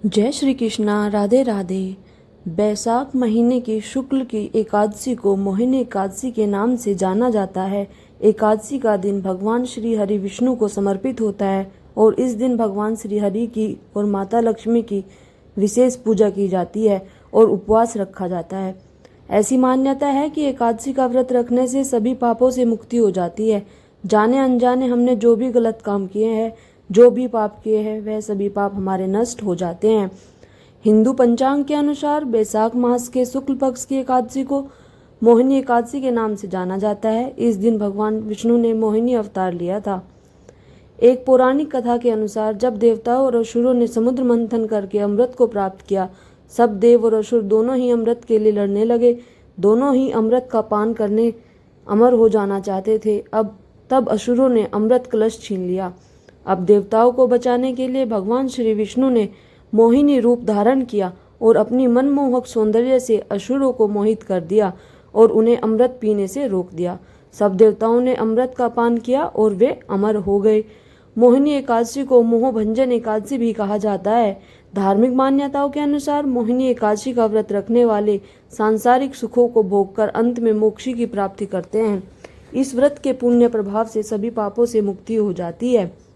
जय श्री कृष्णा। राधे राधे। बैसाख महीने की शुक्ल की एकादशी को मोहिनी एकादशी के नाम से जाना जाता है। एकादशी का दिन भगवान श्री हरि विष्णु को समर्पित होता है और इस दिन भगवान श्री हरि की और माता लक्ष्मी की विशेष पूजा की जाती है और उपवास रखा जाता है। ऐसी मान्यता है कि एकादशी का व्रत रखने से सभी पापों से मुक्ति हो जाती है। जाने अनजाने हमने जो भी गलत काम किए हैं, जो भी पाप किए हैं, वह सभी पाप हमारे नष्ट हो जाते हैं। हिंदू पंचांग के अनुसार बैसाख मास के शुक्ल पक्ष की एकादशी को मोहिनी एकादशी के नाम से जाना जाता है। इस दिन भगवान विष्णु ने मोहिनी अवतार लिया था। एक पौराणिक कथा के अनुसार जब देवताओं और असुरों ने समुद्र मंथन करके अमृत को प्राप्त किया, सब देव और असुर दोनों ही अमृत के लिए लड़ने लगे। दोनों ही अमृत का पान करने अमर हो जाना चाहते थे। तब असुरों ने अमृत कलश छीन लिया। अब देवताओं को बचाने के लिए भगवान श्री विष्णु ने मोहिनी रूप धारण किया और अपनी मनमोहक सौंदर्य से असुरों को मोहित कर दिया और उन्हें अमृत पीने से रोक दिया। सब देवताओं ने अमृत का पान किया और वे अमर हो गए। मोहिनी एकादशी को मोहभंजन एकादशी भी कहा जाता है। धार्मिक मान्यताओं के अनुसार मोहिनी एकादशी का व्रत रखने वाले सांसारिक सुखों को भोगकर अंत में मोक्ष की प्राप्ति करते हैं। इस व्रत के पुण्य प्रभाव से सभी पापों से मुक्ति हो जाती है।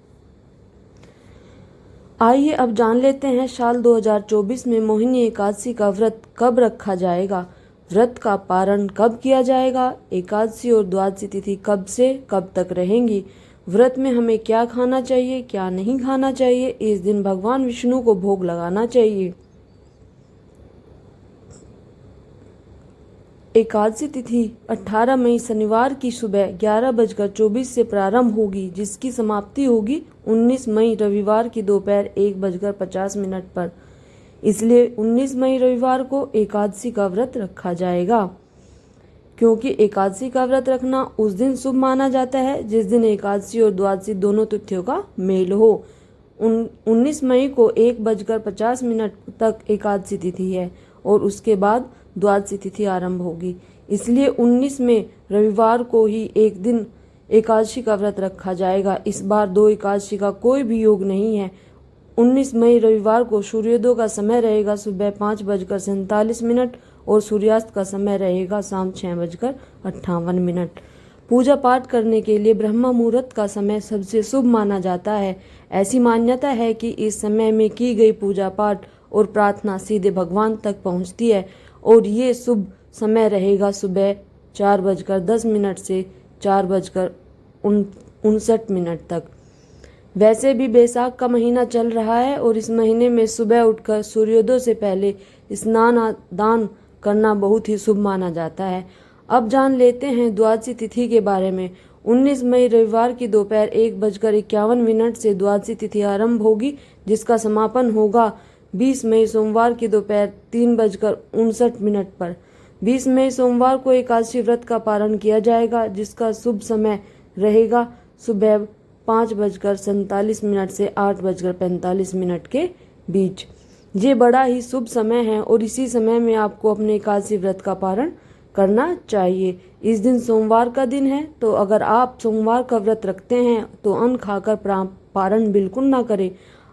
आइए अब जान लेते हैं साल 2024 में मोहिनी एकादशी का व्रत कब रखा जाएगा, व्रत का पारण कब किया जाएगा, एकादशी और द्वादशी तिथि कब से कब तक रहेंगी, व्रत में हमें क्या खाना चाहिए, क्या नहीं खाना चाहिए, इस दिन भगवान विष्णु को भोग लगाना चाहिए। एकादशी तिथि 18 मई शनिवार की सुबह 11:24 से प्रारंभ होगी, जिसकी समाप्ति होगी 19 मई रविवार की दोपहर 1:50 पर। इसलिए 19 मई रविवार को एकादशी का व्रत रखा जाएगा, क्योंकि एकादशी का व्रत रखना उस दिन शुभ माना जाता है जिस दिन एकादशी और द्वादशी दोनों तिथियों का मेल हो। 19 मई को 1:50 तक एकादशी तिथि है और उसके बाद द्वादशी तिथि आरंभ होगी। इसलिए 19 में रविवार को ही एक दिन एकादशी का व्रत रखा जाएगा। इस बार दो एकादशी का कोई भी योग नहीं है। 19 मई रविवार को सूर्योदय का समय रहेगा सुबह 5:47 और सूर्यास्त का समय रहेगा शाम 6:58। पूजा पाठ करने के लिए ब्रह्म मुहूर्त का समय सबसे शुभ माना जाता है। ऐसी मान्यता है कि इस समय में की गई पूजा पाठ और प्रार्थना सीधे भगवान तक पहुंचती है और ये शुभ समय रहेगा सुबह 4:10 से 4:59 तक। वैसे भी बैसाख का महीना चल रहा है और इस महीने में सुबह उठकर सूर्योदय से पहले स्नान दान करना बहुत ही शुभ माना जाता है। अब जान लेते हैं द्वादशी तिथि के बारे में। 19 मई रविवार की दोपहर 1:51 से द्वादशी तिथि आरंभ होगी, जिसका समापन होगा 20 मई सोमवार की दोपहर 3:59 पर। 20 मई सोमवार को एकादशी व्रत का पारण किया जाएगा, जिसका शुभ समय रहेगा सुबह 5:47 से 8:45 के बीच। ये बड़ा ही शुभ समय है और इसी समय में आपको अपने एकादशी व्रत का पारण करना चाहिए। इस दिन सोमवार का दिन है, तो अगर आप सोमवार का व्रत रखते हैं तो अन्न खाकर पारण बिल्कुल ना करें।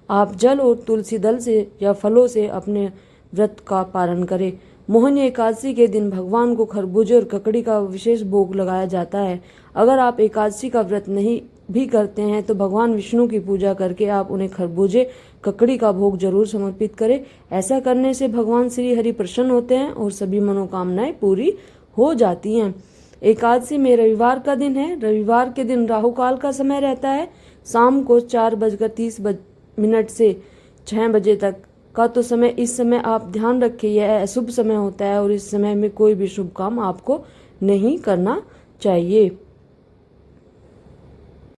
आप जल और तुलसी दल से या फलों से अपने व्रत का पारण करें। मोहिनी एकादशी के दिन भगवान को खरबूजे और ककड़ी का विशेष भोग लगाया जाता है। अगर आप एकादशी का व्रत नहीं भी करते हैं तो भगवान विष्णु की पूजा करके आप उन्हें खरबूजे ककड़ी का भोग जरूर समर्पित करें। ऐसा करने से भगवान श्री हरि प्रसन्न होते हैं और सभी मनोकामनाएं पूरी हो जाती हैं। एकादशी में रविवार का दिन है। रविवार के दिन राहु काल का समय रहता है शाम को 4:30 से 6 बजे तक का तो समय। इस समय आप ध्यान रखें, यह अशुभ समय होता है और इस समय में कोई भी शुभ काम आपको नहीं करना चाहिए।